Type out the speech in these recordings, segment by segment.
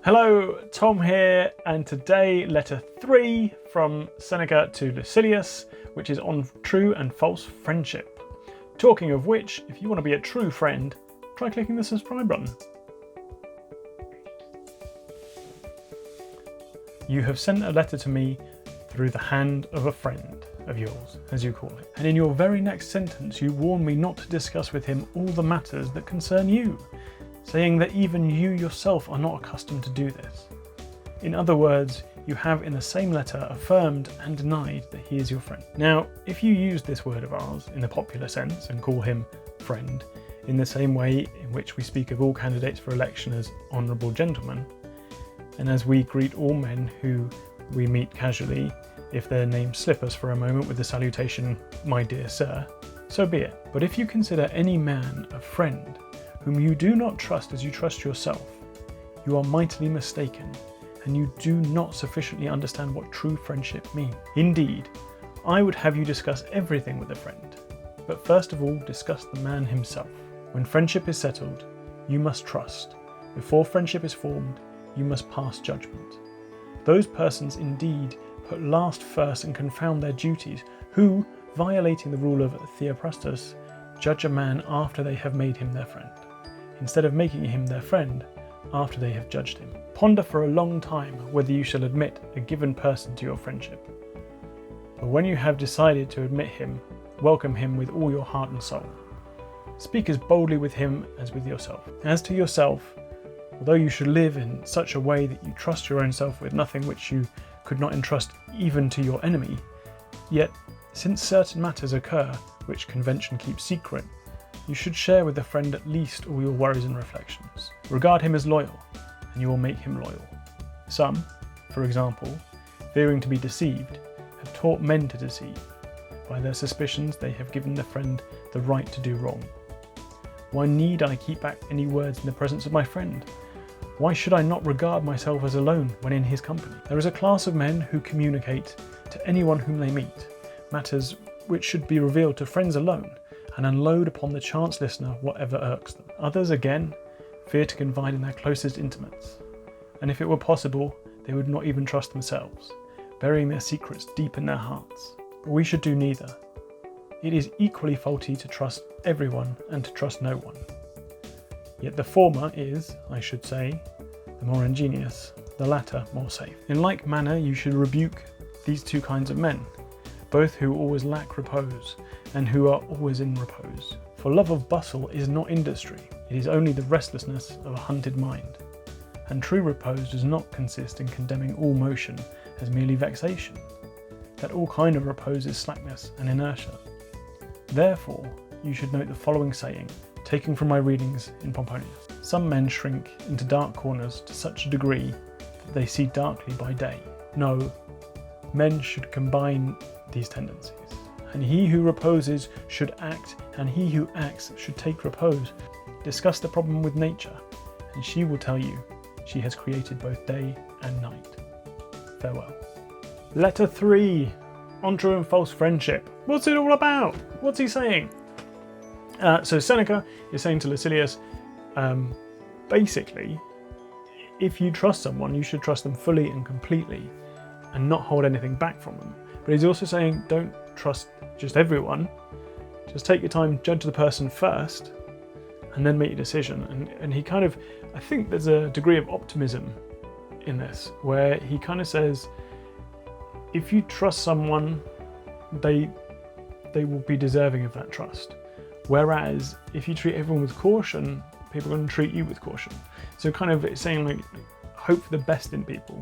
Hello, Tom here, and today letter 3 from Seneca to Lucilius, which is on true and false friendship. Talking of which, if you want to be a true friend, try clicking the subscribe button. You have sent a letter to me through the hand of a friend of yours, as you call it, and in your very next sentence you warn me not to discuss with him all the matters that concern you, saying that even you yourself are not accustomed to do this. In other words, you have in the same letter affirmed and denied that he is your friend. Now, if you use this word of ours in the popular sense and call him friend, in the same way in which we speak of all candidates for election as honourable gentlemen, and as we greet all men who we meet casually, if their names slip us for a moment with the salutation, my dear sir, so be it. But if you consider any man a friend, whom you do not trust as you trust yourself, you are mightily mistaken, and you do not sufficiently understand what true friendship means. Indeed, I would have you discuss everything with a friend, but first of all discuss the man himself. When friendship is settled, you must trust. Before friendship is formed, you must pass judgment. Those persons indeed put last first and confound their duties, who, violating the rule of Theophrastus, judge a man after they have made him their friend, instead of making him their friend after they have judged him. Ponder for a long time whether you shall admit a given person to your friendship. But when you have decided to admit him, welcome him with all your heart and soul. Speak as boldly with him as with yourself. As to yourself, although you should live in such a way that you trust your own self with nothing which you could not entrust even to your enemy, yet, since certain matters occur which convention keeps secret, you should share with a friend at least all your worries and reflections. Regard him as loyal, and you will make him loyal. Some, for example, fearing to be deceived, have taught men to deceive. By their suspicions they have given the friend the right to do wrong. Why need I keep back any words in the presence of my friend? Why should I not regard myself as alone when in his company? There is a class of men who communicate to anyone whom they meet matters which should be revealed to friends alone, and unload upon the chance listener whatever irks them. Others, again, fear to confide in their closest intimates, and if it were possible, they would not even trust themselves, burying their secrets deep in their hearts. But we should do neither. It is equally faulty to trust everyone and to trust no one. Yet the former is, I should say, the more ingenious, the latter more safe. In like manner, you should rebuke these two kinds of men, both who always lack repose, and who are always in repose. For love of bustle is not industry, it is only the restlessness of a hunted mind. And true repose does not consist in condemning all motion as merely vexation, that all kind of repose is slackness and inertia. Therefore, you should note the following saying, taken from my readings in Pomponius. Some men shrink into dark corners to such a degree that they see darkly by day. No, men should combine these tendencies. And he who reposes should act, and he who acts should take repose. Discuss the problem with nature, and she will tell you she has created both day and night. Farewell. Letter 3, on true and false friendship. What's it all about? What's he saying? So Seneca is saying to Lucilius, basically, if you trust someone, you should trust them fully and completely, and not hold anything back from them. But he's also saying, don't trust just everyone. Just take your time, judge the person first, and then make your decision. And he kind of, I think there's a degree of optimism in this, where he kind of says, if you trust someone, they will be deserving of that trust. Whereas if you treat everyone with caution, people are going to treat you with caution. So kind of it's saying like, hope for the best in people.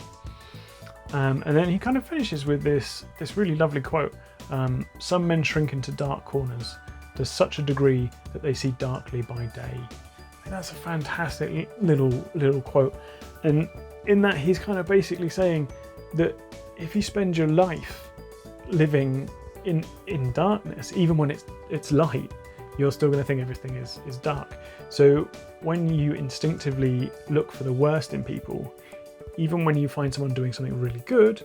And then he kind of finishes with this really lovely quote. Some men shrink into dark corners to such a degree that they see darkly by day. I think that's a fantastic little quote. And in that he's kind of basically saying that if you spend your life living in darkness, even when it's light, you're still going to think everything is dark. So when you instinctively look for the worst in people, even when you find someone doing something really good,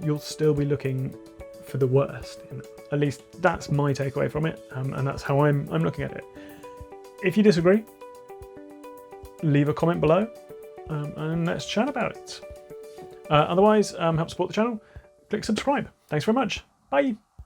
you'll still be looking for the worst. At least that's my takeaway from it, and that's how I'm looking at it. If you disagree, leave a comment below. and let's chat about it. Otherwise, help support the channel. Click subscribe. Thanks very much. Bye.